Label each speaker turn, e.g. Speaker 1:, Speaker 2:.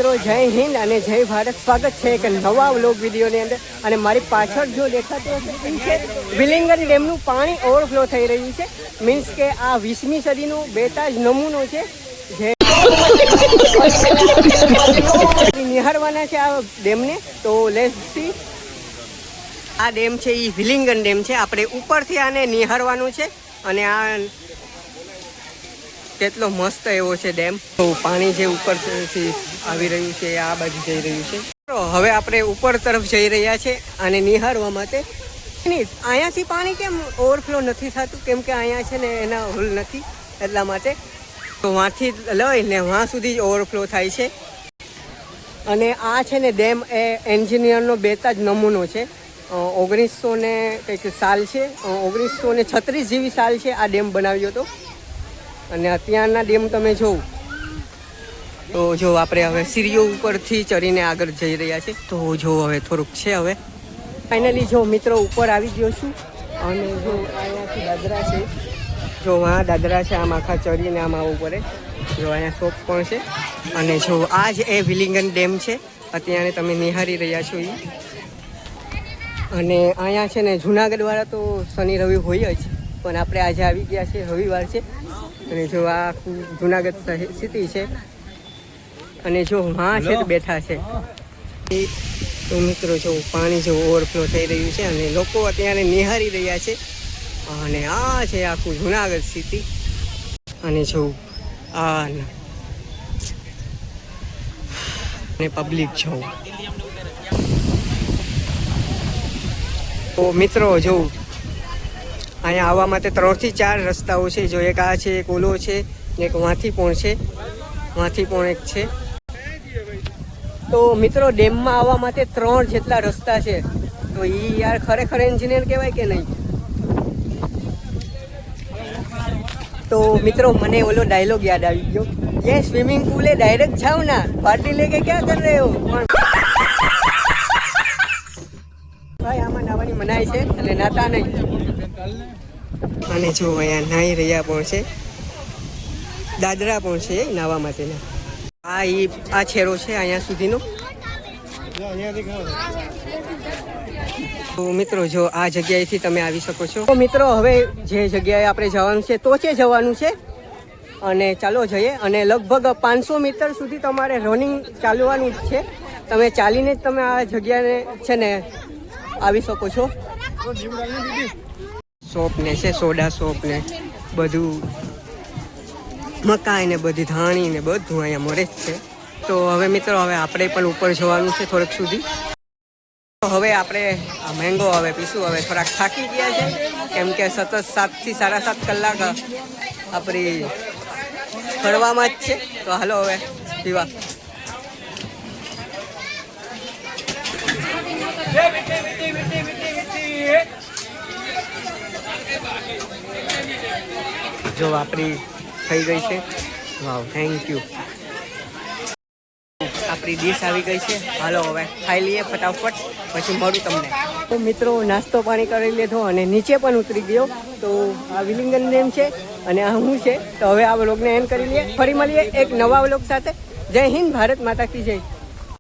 Speaker 1: મિત્રો જય હિન્દ અને જય ભારત. સ્વાગત છે એક નવા વ્લોગ વિડીયોની અંદર. અને મારી પાછળ જો દેખાતું હશે એ છે વિલિંગન ડેમનું પાણી ઓવરફ્લો થઈ રહ્યું છે. મીન્સ કે આ 20મી સદીનો બેતાજ નમૂનો છે જે નિહાળવાના છે આ ડેમને. તો લેટ્સ સી. આ ડેમ છે એ વિલિંગન ડેમ છે. આપણે ઉપરથી આને નિહાળવાનું છે અને આ કેટલો મસ્ત એવો છે ડેમ. તો પાણી જે ઉપરથી આવી રહ્યું છે આ બાજુ જઈ રહ્યું છે. તો હવે આપણે ઉપર તરફ જઈ રહ્યા છે અને નિહાળવા માટે. અહીંયાથી પાણી કેમ ઓવરફ્લો નથી થતું? કેમ કે અહીંયા છે ને એના હોલ નથી એટલા માટે. તો વાંથી લઈને વાં સુધી જ ઓવરફ્લો થાય છે. અને આ છે ને ડેમ એ એન્જિનિયરનો બેતાજ નમૂનો છે. 1900 કંઈક સાલ છે, 1936 જેવી સાલ છે આ ડેમ બનાવ્યો હતો. અને અત્યારના ડેમ તમે જોવો તો જો આપણે હવે સીડીઓ ઉપરથી ચડીને આગળ જઈ રહ્યા છે. તો જો હવે થોડુંક છે. હવે ફાઇનલી જો મિત્રો ઉપર આવી ગયો છું. અને જો અહીંયાથી દાદરા છે, જો આ દાદરા છે, આમ આખા ચડીને આમ આવવું પડે. જો અહીંયા શોપ પણ છે. અને જો આ જ એ વિલિંગન ડેમ છે અત્યારે તમે નિહાળી રહ્યા છો એ. અને અહીંયા છે ને જુનાગઢવાળા તો શનિ રવિ હોય જ, પણ આપણે આજે આવી ગયા છે, રવિવાર છે. અને જો આ આખું જુનાગઢ સિટી છે. અને જો હા છે બેઠા છે. તો મિત્રો જો પાણી જો ઓવરફ્લો થઈ રહ્યું છે અને લોકો અત્યારે નિહાળી રહ્યા છે. અને આ છે આખું જુનાગઢ સિટી. અને જો આ ને પબ્લિક જો. તો મિત્રો જો અહીંયા આવવા માટે 3 થી 4 રસ્તાઓ છે. જો એક આ છે, એક ઓલો છે, એક વાંથી પણ છે, વાંથી પણ એક છે. તો મિત્રો ડેમમાં આવવા માટે 3 જેટલા રસ્તા છે. તો એ યાર ખરેખર એન્જિનિયર કહેવાય કે નહીં? તો મિત્રો મને ઓલો ડાયલોગ યાદ આવી ગયો, ये स्विमिंग पूल है डायरेक्ट जाओ ना, पार्टी लेके क्या कर रहे हो? ભાઈ આમાં નાવાની મનાઈ છે એટલે નાતા નહીં. અને જો અહીંયા નાહી રહ્યા પણ છે, દાદરા પણ છે નાવા માટેના. આ છેડો છે અહીંયા સુધીનો. તો મિત્રો જો આ જગ્યાએથી તમે આવી શકો છો. તો મિત્રો હવે જે જગ્યાએ આપણે જવાનું છે ટોચે જવાનું છે. અને ચાલો જઈએ. અને લગભગ 500 મીટર સુધી તમારે રનિંગ ચાલવાનું જ છે. તમે ચાલીને જ તમે આ જગ્યાને છે ને આવી શકો છો. શોપ ને છે, સોડા શોપ ને બધું, મકાઈ ને બધી ધાણી ને બધું અહીંયા મળે જ છે. તો હવે મિત્રો હવે આપણે પણ ઉપર જવાનું છે થોડુંક સુધી. હવે આપણે આ મેંગો હવે પીશું. હવે થોડાક થાકી ગયા છે કેમ કે સતત 7 થી 7.5 કલાક આપણી ફરવામાં જ છે. તો હાલો હવે પીવા. જો આપણી થઈ ગઈ છે. વાવ, થેન્ક યુ. આપણી ડીશ આવી ગઈ છે. હાલો હવે ખાઈ લઈએ ફટાફટ, પછી મળું તમને. તો મિત્રો નાસ્તો પાણી કરી લીધો અને નીચે પણ ઉતરી ગયો. તો આ વિલિંગન ડેમ છે અને આ હું છે. તો હવે આ વ્લોગને એન્ડ કરી લઈએ. ફરી મળીએ એક નવા વ્લોગ સાથે. જય હિન્દ, ભારત માતા કી જય.